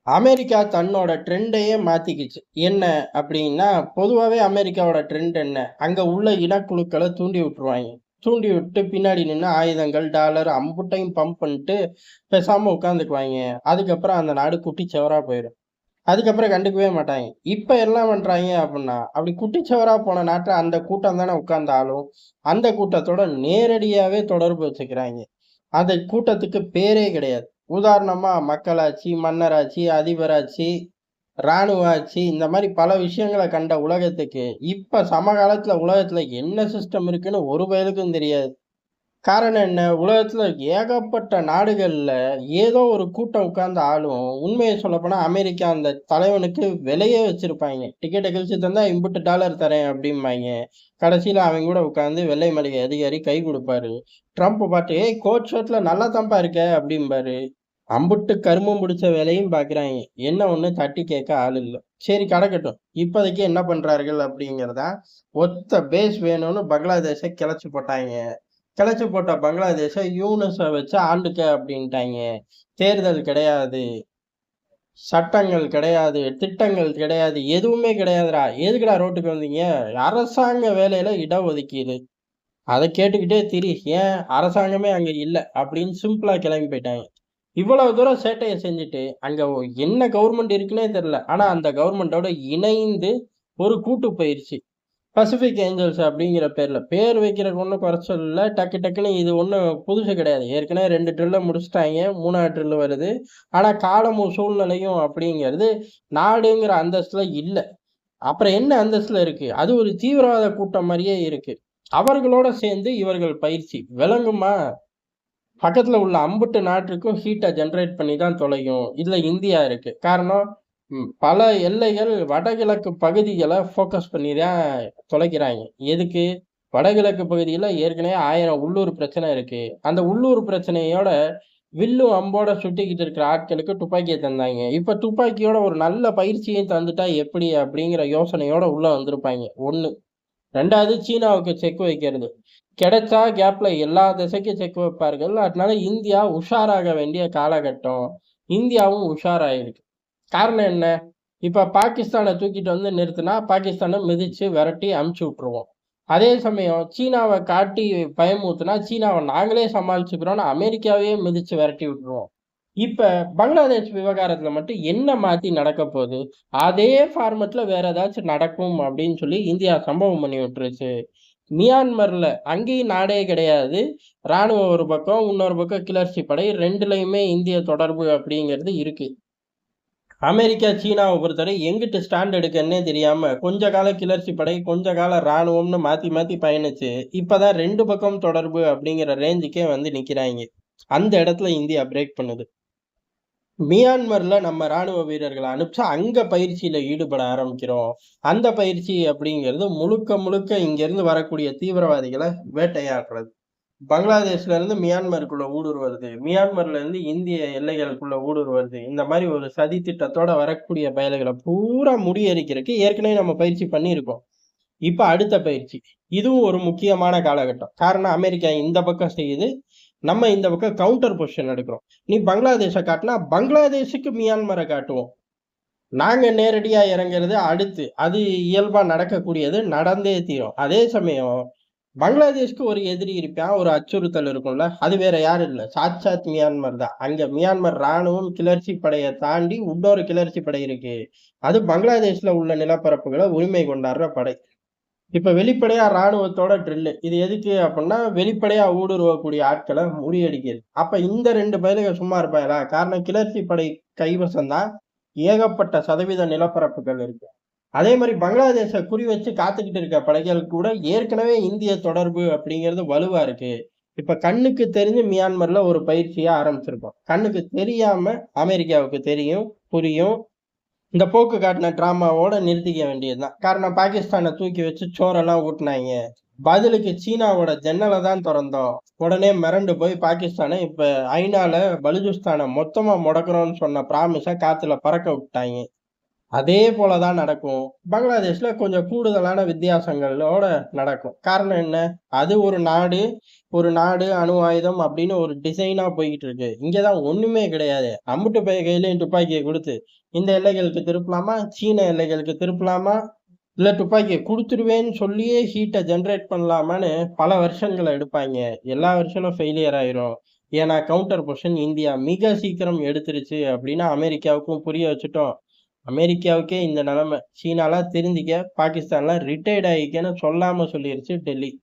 America தன்னோட ட்ரெண்டையே மாத்திக்கிச்சு. என்ன அப்படின்னா, பொதுவாவே அமெரிக்காவோட ட்ரெண்ட் என்ன? அங்க உள்ள இனக்குழுக்கள தூண்டி விட்டுருவாய்ங்க. தூண்டி விட்டு பின்னாடி நின்னு ஆயுதங்கள், டாலர் அம்புட்டையும் பம்ப் பண்ணிட்டு பேசாம உட்காந்துக்குவாய்ங்க. அதுக்கப்புறம் அந்த நாடு குட்டிச்சுவரா போயிரும். அதுக்கப்புறம் கண்டுக்கவே மாட்டாய்ங்க. இப்ப என்ன பண்றாய்ங்க அப்படின்னா, அப்படி குட்டிச்சுவரா போன நாட்ல அந்த கூட்டம் தானே உட்கார்ந்து ஆளும். அந்த கூட்டத்தோட நேரடியாவே தொடர்பு வச்சுக்கிறாய்ங்க. அந்த கூட்டத்துக்கு பேரே கிடையாது. உதாரணமா மக்களாட்சி, மன்னராட்சி, அதிபராட்சி, இராணுவ ஆட்சி இந்த மாரி பல விஷயங்கள கண்ட உலகத்துக்கு, இப்ப சமகாலத்துல உலகத்துல என்ன சிஸ்டம் இருக்குன்னு ஒரு பயலுக்கும் தெரியாது. காரணம் என்ன? உலகத்துல ஏகப்பட்ட நாடுகள்ல ஏதோ ஒரு கூட்டம் உட்கார்ந்து ஆளும். உண்மைய சொல்லப்போனா அமெரிக்கா அந்த தலைவனுக்கு விலையே வச்சிருப்பாய்ங்க. டிக்கெட்ட கிழிச்சு தந்தா இம்புட்டு டாலர் தரேன் அப்படிம்பாய்ங்க. கடைசியில அவன் கூட உட்கார்ந்து வெள்ளை மாளிகை அதிகாரி கை குடுப்பாரு. ட்ரம்ப் பாத்து, "ஏய் கோட் ஷர்ட்ல நல்லா தான்ப்பா இருக்க" அப்படிம்பாரு. அம்புட்டு கருமம் பிடிச்ச வேலையும் பார்க்குறாய்ங்க. என்ன ஒண்ணு தட்டி கேட்க ஆள் இல்ல. சரி கிடக்கட்டும். இப்போதைக்கு என்ன பண்றார்கள் அப்படிங்கிறத ஒத்த பேஸ் வேணும்னு பங்களாதேஷ கிளச்சு போட்டாய்ங்க. கிளச்சு போட்ட பங்களாதேஷ யூனுஸ வச்சு ஆண்டுக்க அப்படின்ட்டாய்ங்க. தேர்தல் கிடையாது, சட்டங்கள் கிடையாது, திட்டங்கள் கிடையாது, எதுவுமே கிடையாதுடா. எதுக்குடா ரோட்டுக்கு வந்தீங்க? அரசாங்க வேலையில இடஒதுக்கீடு. அத கேட்டுக்கிட்டே திரி. ஏன் அரசாங்கமே அங்க இல்ல அப்படின்னு சிம்பிளா கிளம்பி போயிட்டாங்க. இவ்வளவு தூரம் சேட்டைய செஞ்சுட்டு, அங்க என்ன கவர்மெண்ட் இருக்குன்னே தெரியல. ஆனா அந்த கவர்மெண்டோட இணைந்து ஒரு கூட்டு பயிற்சி. பசிபிக் ஏஞ்சல்ஸ் அப்படிங்கிற பேர்ல. பேர் வைக்கிறதுக்கு ஒண்ணும் குறைச்சல் இல்ல. டக்கு டக்குன்னு இது ஒண்ணும் புதுசு கிடையாது. ஏற்கனவே 2 ட்ரில்ல முடிச்சுட்டாய்ங்க. 3வது ட்ரில் வருது. ஆனா காலமும் சூழ்நிலையும் அப்படிங்கிறது நாடுங்கிற அந்தஸ்துல இல்ல. அப்புறம் என்ன அந்தஸ்துல இருக்கு? அது ஒரு தீவிரவாத கூட்டம் மாரியே இருக்கு. அவர்களோட சேர்ந்து இவர்கள் பயிற்சி. விளங்குமா? பக்கத்துல உள்ள அம்புட்டு நாட்டுக்கும் ஹீட்ட ஜெனரேட் பண்ணி தான் தொலையும். இதுல இந்தியா இருக்கு. காரணம், பல எல்லைகள் வடகிழக்கு பகுதிகள ஃபோக்கஸ் பண்ணி தான் தொலைக்கிறாய்ங்க. எதுக்கு? வடகிழக்கு பகுதியில ஏற்கனவே 1000 உள்ளூர் பிரச்சனை இருக்கு. அந்த உள்ளூர் பிரச்சனையோட வில்லும் அம்போட சுட்டிக்கிட்டு இருக்கிற ஆட்களுக்கு துப்பாக்கிய தந்தாய்ங்க. இப்ப துப்பாக்கியோட ஒரு நல்ல பயிற்சியும் தந்துட்டா எப்படி? அப்படிங்கிற யோசனையோட உள்ள வந்திருப்பாய்ங்க. 1. 2வது சீனாவுக்கு செக் வைக்கிறது. கிடைச்சா கேப்ல எல்லா திசைக்கும் செக் வைப்பார்கள். அதனால இந்தியா உஷாராக வேண்டிய காலகட்டம். இந்தியாவும் உஷாராயிருக்கு. காரணம் என்ன? இப்ப பாகிஸ்தான தூக்கிட்டு வந்து நிறுத்துனா, பாகிஸ்தான மிதிச்சு விரட்டி அனுப்பிச்சு விட்டுருவோம். அதே சமயம் சீனாவ காட்டி பயமுறுத்துனா, சீனாவ நாங்களே சமாளிச்சுக்கிறோம்னு அமெரிக்காவையே மிதிச்சு விரட்டி விட்டுருவோம். இப்ப பங்களாதேஷ் விவகாரத்துல மட்டும் என்ன மாத்தி நடக்க போகுது? அதே ஃபார்மட்ல வேற ஏதாச்சும் நடக்கும் அப்படின்னு சொல்லி இந்தியா சம்பவம் பண்ணி விட்டுருச்சு. மியான்மர்ல அங்கேயும் நாடே கிடையாது. ராணுவம் ஒரு பக்கம், இன்னொரு பக்கம் கிளர்ச்சி படை 2லயுமே இந்திய தொடர்பு அப்படிங்கிறது இருக்கு. அமெரிக்கா, சீனாவ பொறுத்தவரை எங்கிட்டு ஸ்டாண்ட் எடுக்கன்னே தெரியாம, கொஞ்ச கால கிளர்ச்சி படை, கொஞ்ச கால ராணுவம்னு மாத்தி மாத்தி பயணிச்சு, இப்பதான் 2 பக்கம் தொடர்பு அப்படிங்கிற ரேஞ்சுக்கே வந்து நிக்கிறாய்ங்க. அந்த இடத்துல இந்தியா பிரேக் பண்ணுது. மியான்மர்ல நம்ம ராணுவ வீரர்கள அனுப்பிச்சு, அங்க பயிற்சியில ஈடுபட ஆரம்பிக்கிறோம். அந்த பயிற்சி அப்படிங்கிறது முழுக்க முழுக்க இங்கிருந்து வரக்கூடிய தீவிரவாதிகள வேட்டையாடுறது. பங்களாதேஷ்ல இருந்து மியான்மருக்குள்ள ஊடுருவுறது. மியான்மர்ல இருந்து இந்திய எல்லைகளுக்குள்ள ஊடுருவுறது. இந்த மாரி ஒரு சதி திட்டத்தோட வரக்கூடிய பயலுகள பூரா முறியடிக்கிறதுக்கு ஏற்கனவே நம்ம பயிற்சி பண்ணியிருக்கோம். இப்ப அடுத்த பயிற்சி. இதுவும் ஒரு முக்கியமான காலகட்டம். காரணம் அமெரிக்கா இந்த பக்கம் செய்யுது. நம்ம இந்த பக்கம் கவுண்டர் பொசிஷன் எடுக்கிறோம். நீ பங்களாதேஷ காட்டுனா, பங்களாதேஷுக்கு மியான்மர காட்டுவோம். நாங்க நேரடியா இறங்குறது அடுத்து. அது இயல்பா நடக்கக்கூடியது. நடந்தே தீரும். அதே சமயம் பங்களாதேஷ்க்கு ஒரு எதிரி இருப்பான். ஒரு அச்சுறுத்தல் இருக்கும்ல. அது வேற யாரும் இல்ல. சாட்சாத் மியான்மர் தான். அங்க மியான்மர் ராணுவம் கிளர்ச்சி படைய தாண்டி இன்னொரு கிளர்ச்சி படை இருக்கு. அது பங்களாதேஷ்ல உள்ள நிலப்பரப்புகள உரிமை கொண்டாடுற படை. இப்ப வெளிப்படையா ராணுவத்தோட ட்ரில்லு. இது எதுக்கு அப்டின்னா, வெளிப்படையா ஊடுருவக்கூடிய ஆட்கள முறியடிக்கிறது. அப்ப இந்த 2 பயலுக சும்மா இருப்பாங்களா? காரணம் கிளர்ச்சி படை கைவசம் தான் ஏகப்பட்ட சதவீத நிலப்பரப்புகள் இருக்கு. அதே மாரி பங்களாதேஷ குறி வச்சு காத்துக்கிட்டு இருக்க படைகள் கூட ஏற்கனவே இந்திய தொடர்பு அப்படிங்கிறது வலுவா இருக்கு. இப்ப கண்ணுக்கு தெரிஞ்சு மியான்மர்ல ஒரு பயிற்சிய ஆரம்பிச்சிருக்கோம். கண்ணுக்கு தெரியாம அமெரிக்காவுக்கு தெரியும், புரியும். இந்த போக்கு காட்டுன டிராமாவோட நிறுத்திக்க வேண்டியதுதான். காரணம் பாகிஸ்தான தூக்கி வச்சு சோறெல்லாம் ஊட்டுனாய்ங்க. பதிலுக்கு சீனாவோட ஜன்னல தான் தொறந்தோம். உடனே மிரண்டு போய் பாகிஸ்தான இப்ப ஐநால பலுசிஸ்தான மொத்தமா முடக்குறோம்னு சொன்ன ப்ராமிஸ காத்துல பறக்க விட்டாய்ங்க. அதே போல தான் நடக்கும். பங்களாதேஷ்ல கொஞ்சம் கூடுதலான வித்தியாசங்களோட நடக்கும். காரணம் என்ன? அது ஒரு நாடு. ஒரு நாடு அணு ஆயுதம் அப்படின்னு ஒரு டிசைனா போய்கிட்டு இருக்கு. இங்கதான் ஒண்ணுமே கிடையாது. அம்புட்டு பைய கையிலயும் துப்பாக்கிய குடுத்து, இந்த எல்லைகளுக்கு திருப்பலாமா? சீன எல்லைகளுக்கு திருப்பலாமா? இல்ல துப்பாக்கிய குடுத்துருவேன்னு சொல்லியே ஹீட்ட ஜெனரேட் பண்ணலாமான்னு பல வெர்ஷன்கள எடுப்பாய்ங்க. எல்லா வெர்ஷனும் ஃபெயிலியர் ஆயிரும். ஏன்னா கவுண்டர் பொசிஷன் இந்தியா மிக சீக்கிரம் எடுத்துருச்சு அப்படின்னு அமெரிக்காவுக்கும் புரிய வச்சுட்டோம். அமெரிக்காவுக்கே இந்த நிலைமை. சீனாலாம் திருந்திக்க, பாகிஸ்தான்லாம் ரிட்டயர்ட் ஆயிக்கன்னு சொல்லாம சொல்லிருச்சு டெல்லி.